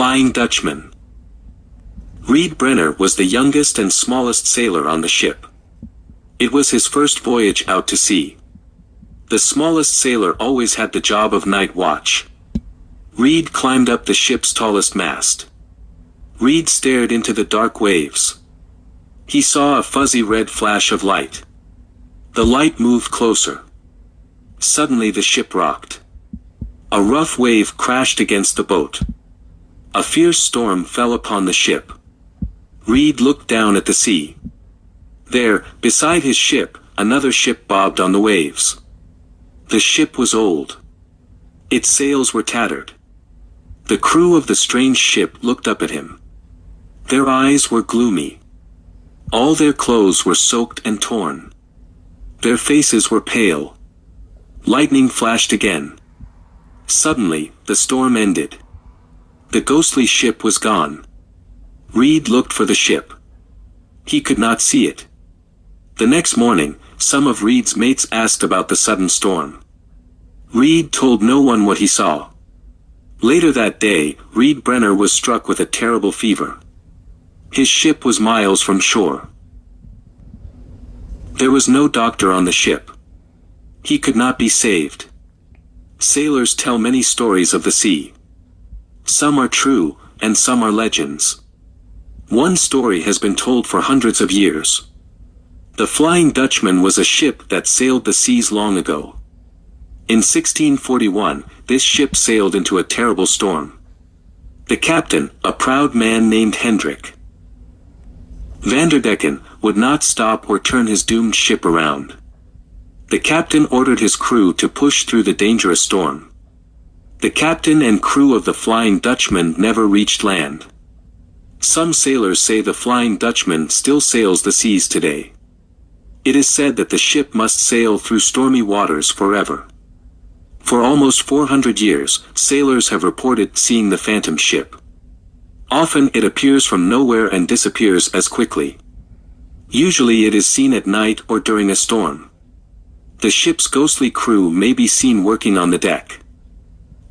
Flying Dutchman. Reid Brenner was the youngest and smallest sailor on the ship. It was his first voyage out to sea. The smallest sailor always had the job of night watch. Reid climbed up the ship's tallest mast. Reid stared into the dark waves. He saw a fuzzy red flash of light. The light moved closer. Suddenly the ship rocked. A rough wave crashed against the boat. A fierce storm fell upon the ship. Reid looked down at the sea. There, beside his ship, another ship bobbed on the waves. The ship was old. Its sails were tattered. The crew of the strange ship looked up at him. Their eyes were gloomy. All their clothes were soaked and torn. Their faces were pale. Lightning flashed again. Suddenly, the storm ended. The ghostly ship was gone. Reid looked for the ship. He could not see it. The next morning, some of Reid's mates asked about the sudden storm. Reid told no one what he saw. Later that day, Reid Brenner was struck with a terrible fever. His ship was miles from shore. There was no doctor on the ship. He could not be saved. Sailors tell many stories of the sea. Some are true, and some are legends. One story has been told for hundreds of years. The Flying Dutchman was a ship that sailed the seas long ago. In 1641, this ship sailed into a terrible storm. The captain, a proud man named Hendrik Vanderdecken, would not stop or turn his doomed ship around. The captain ordered his crew to push through the dangerous storm. The captain and crew of the Flying Dutchman never reached land. Some sailors say the Flying Dutchman still sails the seas today. It is said that the ship must sail through stormy waters forever. For almost 400 years, sailors have reported seeing the phantom ship. Often it appears from nowhere and disappears as quickly. Usually it is seen at night or during a storm. The ship's ghostly crew may be seen working on the deck.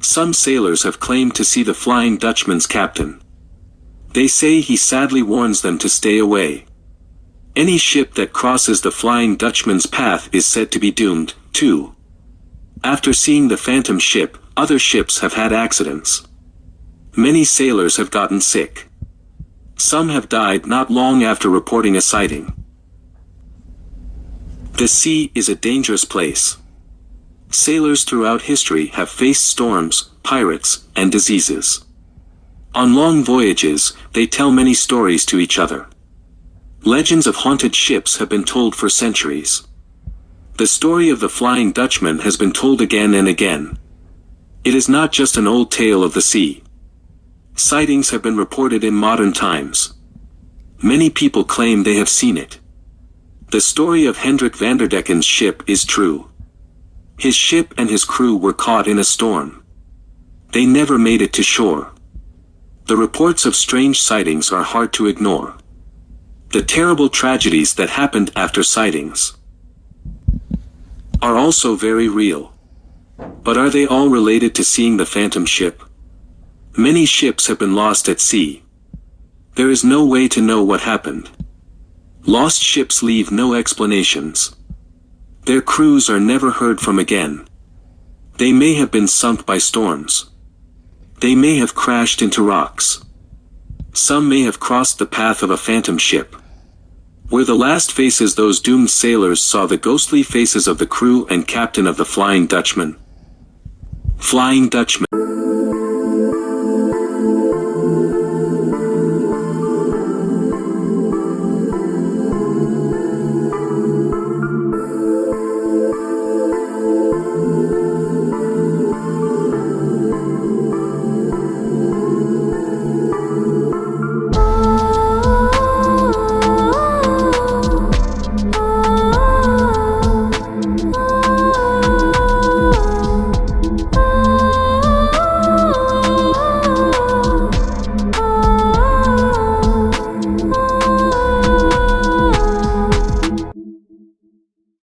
Some sailors have claimed to see the Flying Dutchman's captain. They say he sadly warns them to stay away. Any ship that crosses the Flying Dutchman's path is said to be doomed, too. After seeing the phantom ship, other ships have had accidents. Many sailors have gotten sick. Some have died not long after reporting a sighting. The sea is a dangerous place. Sailors throughout history have faced storms, pirates, and diseases. On long voyages, they tell many stories to each other. Legends of haunted ships have been told for centuries. The story of the Flying Dutchman has been told again and again. It is not just an old tale of the sea. Sightings have been reported in modern times. Many people claim they have seen it. The story of Hendrik Vanderdecken's ship is true. His ship and his crew were caught in a storm. They never made it to shore. The reports of strange sightings are hard to ignore. The terrible tragedies that happened after sightings are also very real. But are they all related to seeing the phantom ship? Many ships have been lost at sea. There is no way to know what happened. Lost ships leave no explanations. Their crews are never heard from again. They may have been sunk by storms. They may have crashed into rocks. Some may have crossed the path of a phantom ship. Where the last faces those doomed sailors saw the ghostly faces of the crew and captain of the Flying Dutchman. Flying Dutchman.